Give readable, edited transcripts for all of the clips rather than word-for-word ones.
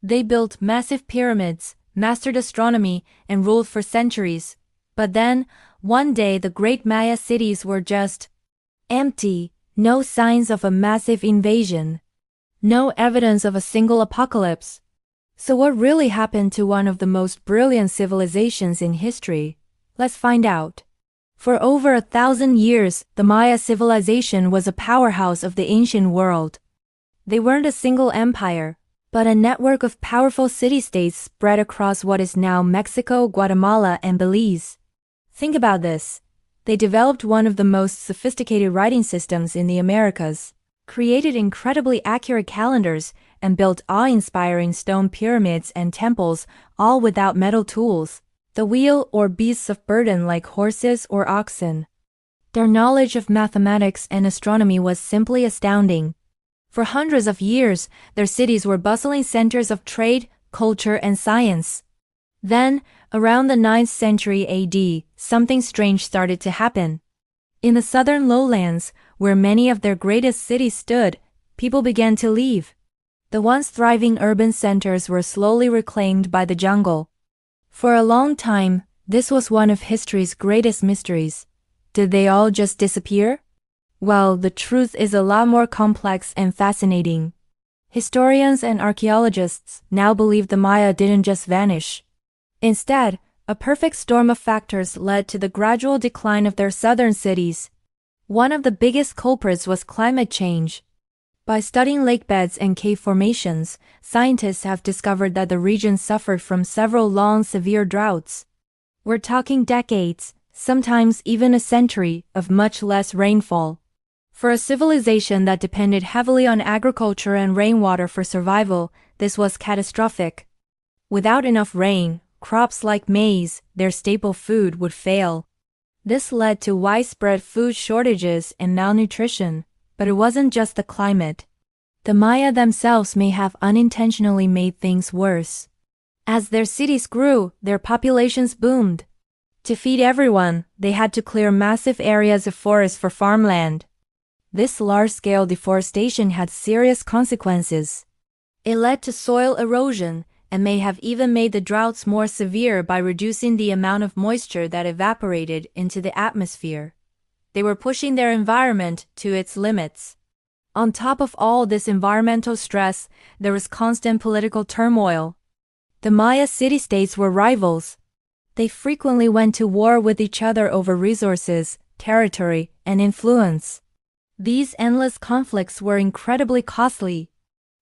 They built massive pyramids, mastered astronomy, and ruled for centuries. But then, one day the great Maya cities were just empty, no signs of a massive invasion, no evidence of a single apocalypse. So what really happened to one of the most brilliant civilizations in history? Let's find out. For over 1,000 years, the Maya civilization was a powerhouse of the ancient world. They weren't a single empire, but a network of powerful city-states spread across what is now Mexico, Guatemala, and Belize. Think about this. They developed one of the most sophisticated writing systems in the Americas, created incredibly accurate calendars, and built awe-inspiring stone pyramids and temples, all without metal tools, the wheel or beasts of burden like horses or oxen. Their knowledge of mathematics and astronomy was simply astounding. For hundreds of years, their cities were bustling centers of trade, culture, and science. Then, around the 9th century AD, something strange started to happen. In the southern lowlands, where many of their greatest cities stood, people began to leave. The once thriving urban centers were slowly reclaimed by the jungle. For a long time, this was one of history's greatest mysteries. Did they all just disappear? Well, the truth is a lot more complex and fascinating. Historians and archaeologists now believe the Maya didn't just vanish. Instead, a perfect storm of factors led to the gradual decline of their southern cities. One of the biggest culprits was climate change. By studying lakebeds and cave formations, scientists have discovered that the region suffered from several long, severe droughts. We're talking decades, sometimes even a century, of much less rainfall. For a civilization that depended heavily on agriculture and rainwater for survival, this was catastrophic. Without enough rain, crops like maize, their staple food, would fail. This led to widespread food shortages and malnutrition. But it wasn't just the climate. The Maya themselves may have unintentionally made things worse. As their cities grew, their populations boomed. To feed everyone, they had to clear massive areas of forest for farmland. This large-scale deforestation had serious consequences. It led to soil erosion and may have even made the droughts more severe by reducing the amount of moisture that evaporated into the atmosphere. They were pushing their environment to its limits. On top of all this environmental stress, there was constant political turmoil. The Maya city-states were rivals. They frequently went to war with each other over resources, territory, and influence. These endless conflicts were incredibly costly.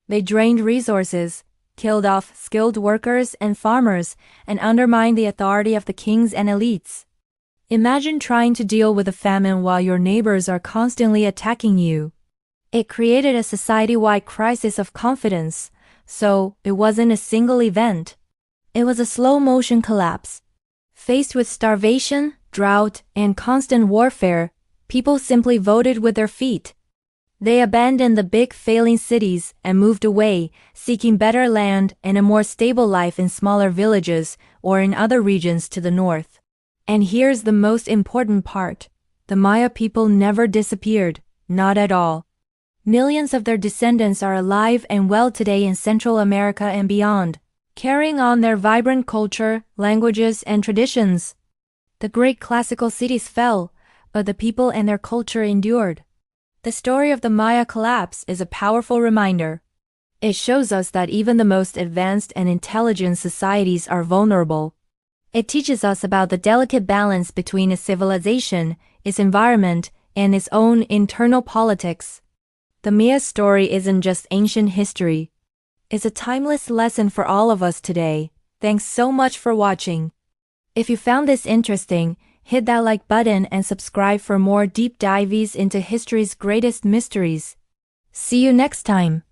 They drained resources, killed off skilled workers and farmers, and undermined the authority of the kings and elites. Imagine trying to deal with a famine while your neighbors are constantly attacking you. It created a society-wide crisis of confidence, so it wasn't a single event. It was a slow-motion collapse. Faced with starvation, drought, and constant warfare, people simply voted with their feet. They abandoned the big failing cities and moved away, seeking better land and a more stable life in smaller villages or in other regions to the north. And here's the most important part. The Maya people never disappeared, not at all. Millions of their descendants are alive and well today in Central America and beyond, carrying on their vibrant culture, languages, and traditions. The great classical cities fell, but the people and their culture endured. The story of the Maya collapse is a powerful reminder. It shows us that even the most advanced and intelligent societies are vulnerable. It teaches us about the delicate balance between a civilization, its environment, and its own internal politics. The Maya story isn't just ancient history. It's a timeless lesson for all of us today. Thanks so much for watching. If you found this interesting, hit that like button and subscribe for more deep dives into history's greatest mysteries. See you next time.